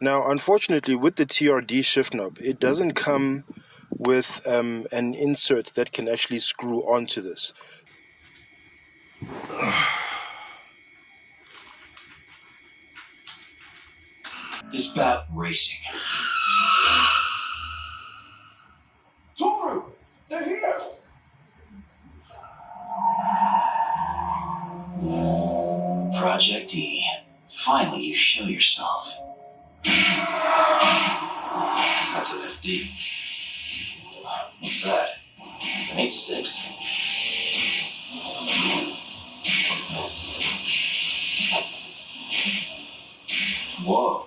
Now, unfortunately, with the TRD shift knob, it doesn't come with an insert that can actually screw onto this. It's about racing. Subaru! They're here! Project E. Finally, you show yourself. That's an FD. What's that? An H6. Whoa.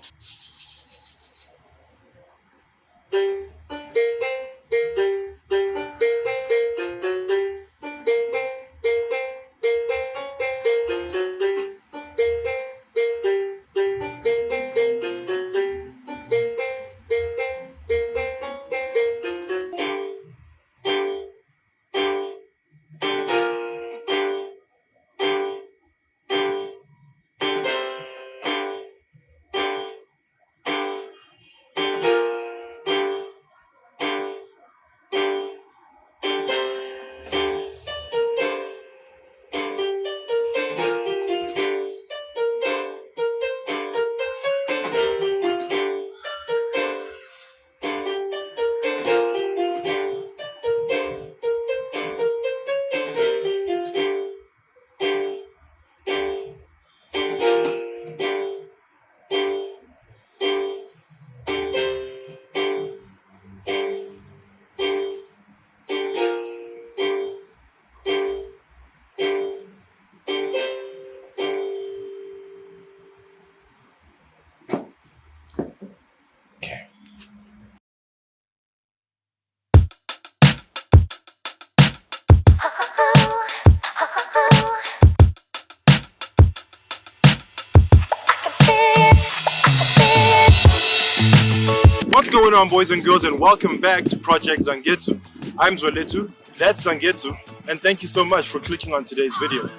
What's going on, boys and girls, and welcome back to Project Zangetsu. I'm Zwelethu, that's Zangetsu, and thank you so much for clicking on today's video.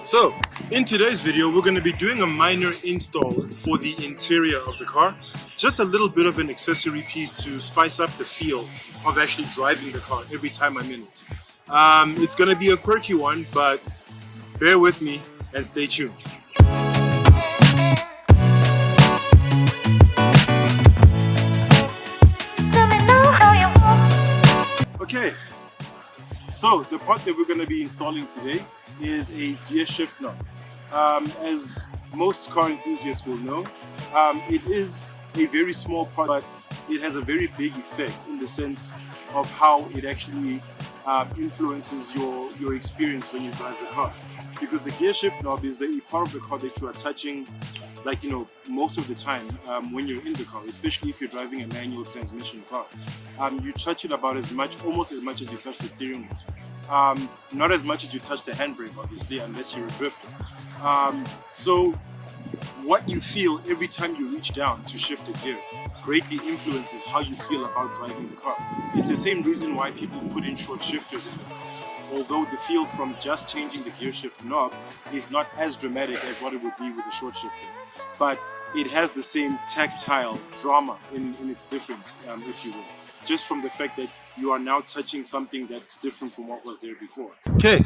So, in today's video, we're going to be doing a minor install for the interior of the car. Just a little bit of an accessory piece to spice up the feel of actually driving the car every time I'm in it. It's going to be a quirky one, but bear with me and stay tuned. Okay, so the part that we're going to be installing today is a gear shift knob. As most car enthusiasts will know, it is a very small part, but it has a very big effect in the sense of how it actually influences your experience when you drive the car. Because the gear shift knob is the part of the car that you are touching, like, you know, most of the time when you're in the car, especially if you're driving a manual transmission car. You touch it about almost as much as you touch the steering wheel. Not as much as you touch the handbrake, obviously, unless you're a drifter. So what you feel every time you reach down to shift a gear greatly influences how you feel about driving the car. It's the same reason why people put in short shifters in the car. Although the feel from just changing the gear shift knob is not as dramatic as what it would be with a short shifter. But it has the same tactile drama in its difference, if you will. Just from the fact that you are now touching something that's different from what was there before. Okay,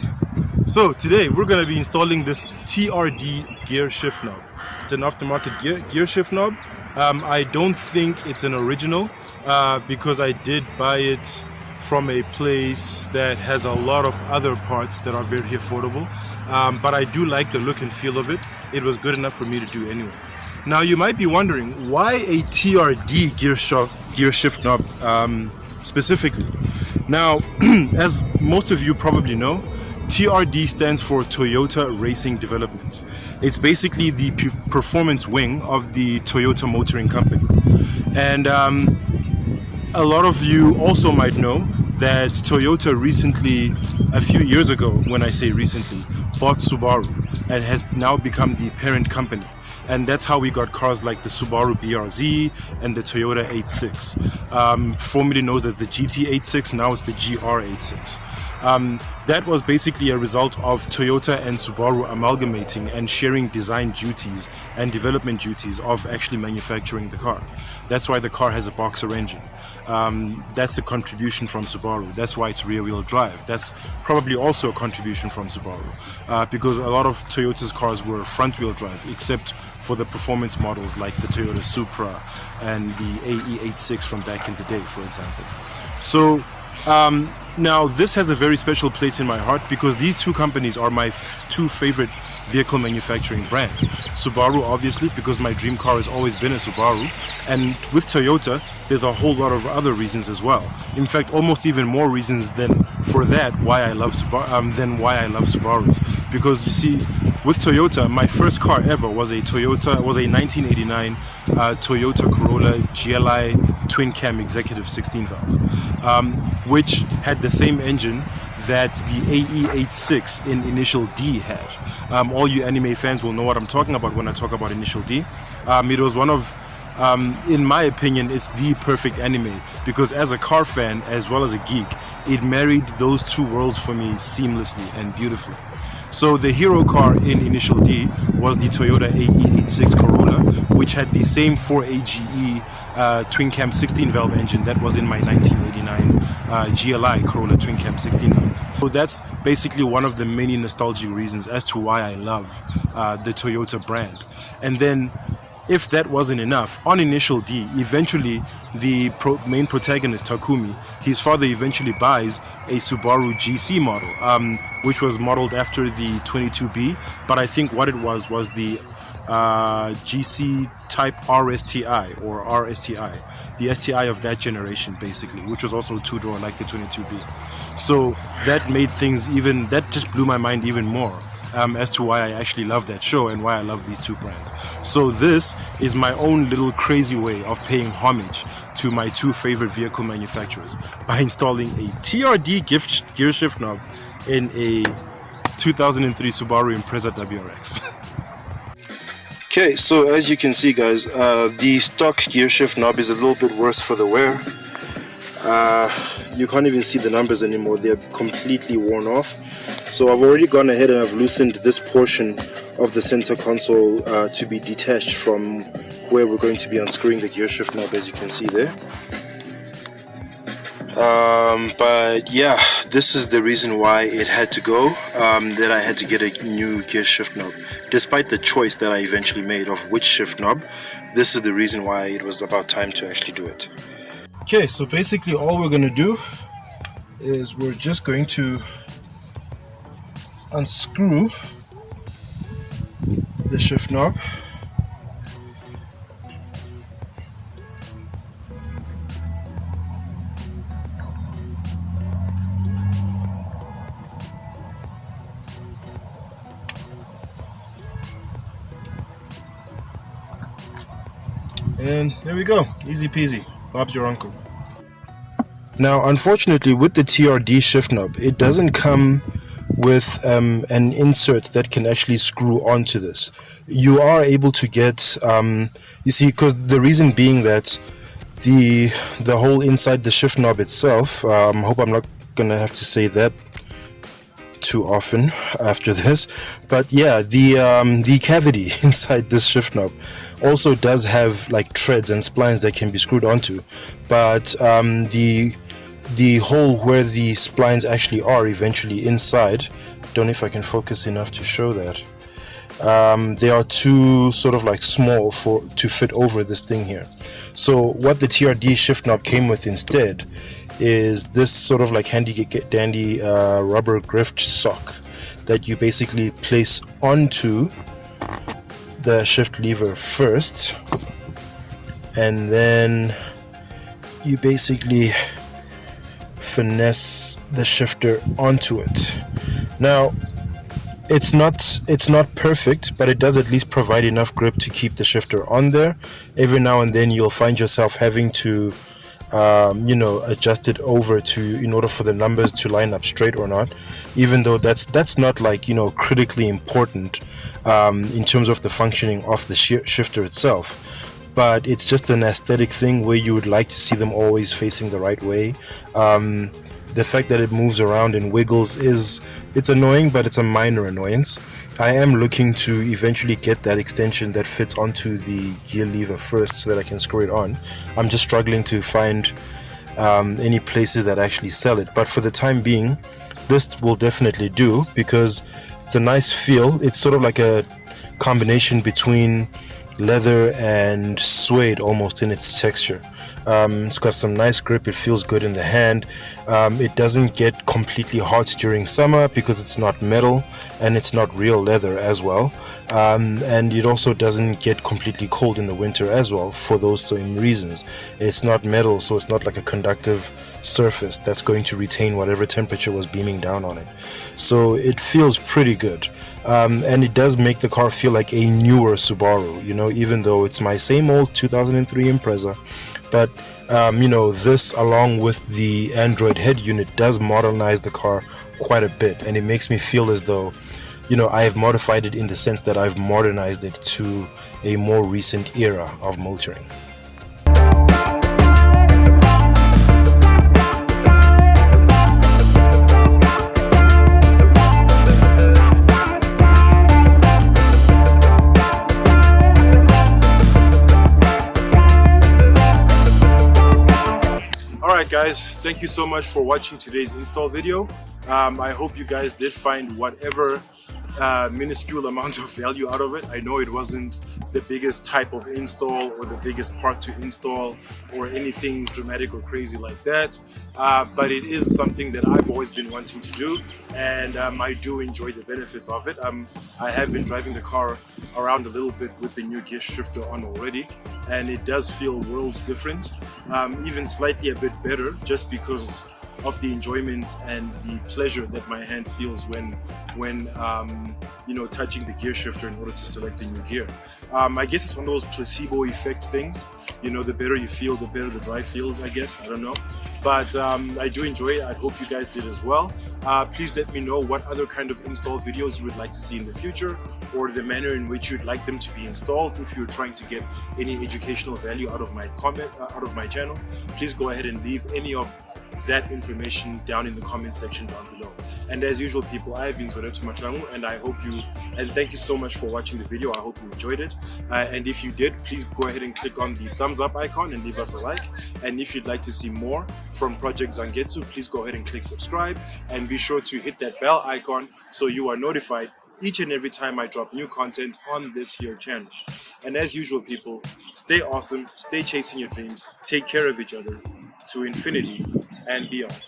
so today we're going to be installing this TRD gear shift knob. It's an aftermarket gear shift knob. I don't think it's an original because I did buy it from a place that has a lot of other parts that are very affordable. But I do like the look and feel of it. It was good enough for me to do anyway. Now you might be wondering, why a TRD gear shift knob specifically? Now, as most of you probably know, TRD stands for Toyota Racing Development. It's basically the performance wing of the Toyota Motoring Company. And a lot of you also might know that Toyota recently, a few years ago, when I say recently, bought Subaru and has now become the parent company. and that's how we got cars like the Subaru BRZ and the Toyota 86. Formerly known as the GT86, now it's the GR86. That was basically a result of Toyota and Subaru amalgamating and sharing design duties and development duties of actually manufacturing the car. That's why the car has a boxer engine. That's a contribution from Subaru. That's why it's rear-wheel drive. That's probably also a contribution from Subaru, because a lot of Toyota's cars were front-wheel drive, except for the performance models like the Toyota Supra and the AE86 from back in the day, for example. So now this has a very special place in my heart because these two companies are my two favorite vehicle manufacturing brand. Subaru, obviously, because my dream car has always been a Subaru, and with Toyota there's a whole lot of other reasons as well. In fact, almost even more reasons than for that why I love Subarus. Because you see, with Toyota, my first car ever was a 1989 Toyota Corolla GLI twin cam executive 16 valve, which had the same engine that the AE86 in Initial D had. All you anime fans will know what I'm talking about when I talk about Initial D. It was one of, in my opinion, it's the perfect anime because as a car fan as well as a geek, it married those two worlds for me seamlessly and beautifully. So the hero car in Initial D was the Toyota AE86 Corolla, which had the same 4AGE twin cam 16 valve engine that was in my 1989 GLI Corolla twin cam 16 valve. So that's basically one of the many nostalgic reasons as to why I love the Toyota brand. And then, if that wasn't enough, on Initial D, eventually the main protagonist, Takumi, his father eventually buys a Subaru GC model, which was modeled after the 22B, but I think what it was the GC type RSTI or RSTI, the STI of that generation basically, which was also two-door like the 22B. So that made things that just blew my mind even more. As to why I actually love that show and why I love these two brands. So this is my own little crazy way of paying homage to my two favorite vehicle manufacturers by installing a TRD gear shift knob in a 2003 Subaru Impreza WRX. Okay, so as you can see, guys, the stock gear shift knob is a little bit worse for the wear. You can't even see the numbers anymore, they're completely worn off. So I've already gone ahead and I've loosened this portion of the center console to be detached from where we're going to be unscrewing the gear shift knob, as you can see there. But yeah, this is the reason why it had to go, that I had to get a new gear shift knob. Despite the choice that I eventually made of which shift knob, this is the reason why it was about time to actually do it. Okay, so basically all we're going to do is we're just going to unscrew the shift knob. And there we go, easy peasy, Bob's your uncle. Now unfortunately with the TRD shift knob, it doesn't come with an insert that can actually screw onto this. You are able to get, you see, because the reason being that the hole inside the shift knob itself, I hope I'm not gonna have to say that too often after this, but yeah, the cavity inside this shift knob also does have like treads and splines that can be screwed onto, but the hole where the splines actually are eventually inside, don't know if I can focus enough to show that, they are too sort of like small to fit over this thing here. So what the TRD shift knob came with instead is this sort of like handy dandy rubber grift sock that you basically place onto the shift lever first, and then you basically finesse the shifter onto it. Now it's not perfect, but it does at least provide enough grip to keep the shifter on there. Every now and then you'll find yourself having to adjusted over to in order for the numbers to line up straight or not, even though that's not like critically important in terms of the functioning of the shifter itself. But it's just an aesthetic thing where you would like to see them always facing the right way. The fact that it moves around and wiggles it's annoying, but it's a minor annoyance. I am looking to eventually get that extension that fits onto the gear lever first so that I can screw it on. I'm just struggling to find any places that actually sell it, but for the time being this will definitely do because it's a nice feel. It's sort of like a combination between leather and suede almost in its texture. It's got some nice grip. It feels good in the hand. It doesn't get completely hot during summer because it's not metal and it's not real leather as well, and it also doesn't get completely cold in the winter as well for those same reasons. It's not metal, so it's not like a conductive surface that's going to retain whatever temperature was beaming down on it. So it feels pretty good, and it does make the car feel like a newer Subaru, even though it's my same old 2003 Impreza. But this along with the Android head unit does modernize the car quite a bit, and it makes me feel as though I have modified it in the sense that I've modernized it to a more recent era of motoring. Alright guys, thank you so much for watching today's install video. I hope you guys did find whatever minuscule amount of value out of it. I know it wasn't the biggest type of install or the biggest part to install or anything dramatic or crazy like that, but it is something that I've always been wanting to do, and I do enjoy the benefits of it. I have been driving the car around a little bit with the new gear shifter on already, and it does feel worlds different, even slightly a bit better, just because of the enjoyment and the pleasure that my hand feels when touching the gear shifter in order to select a new gear. I guess it's one of those placebo effect things. The better you feel, the better the drive feels, I guess. I don't know. But I do enjoy it. I hope you guys did as well. Please let me know what other kind of install videos you would like to see in the future, or the manner in which you'd like them to be installed. If you're trying to get any educational value out of my channel, please go ahead and leave any of that information down in the comment section down below. And as usual, people, I have been Zangetsu, and thank you so much for watching the video. I hope you enjoyed it, and if you did, please go ahead and click on the thumbs up icon and leave us a like. And if you'd like to see more from Project Zangetsu, please go ahead and click subscribe, and be sure to hit that bell icon so you are notified each and every time I drop new content on this here channel. And as usual, people, stay awesome, stay chasing your dreams, take care of each other to infinity and beyond.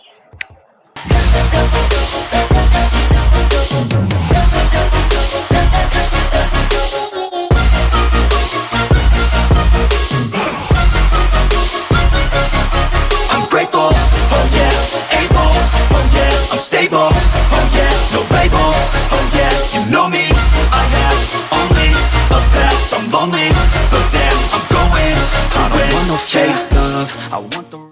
I'm grateful, oh yeah, able, oh yeah, I'm stable, oh yeah, no label, oh yeah, you know me, I have only a path, I'm lonely, but damn, I'm going to win, I don't want no fake love, I want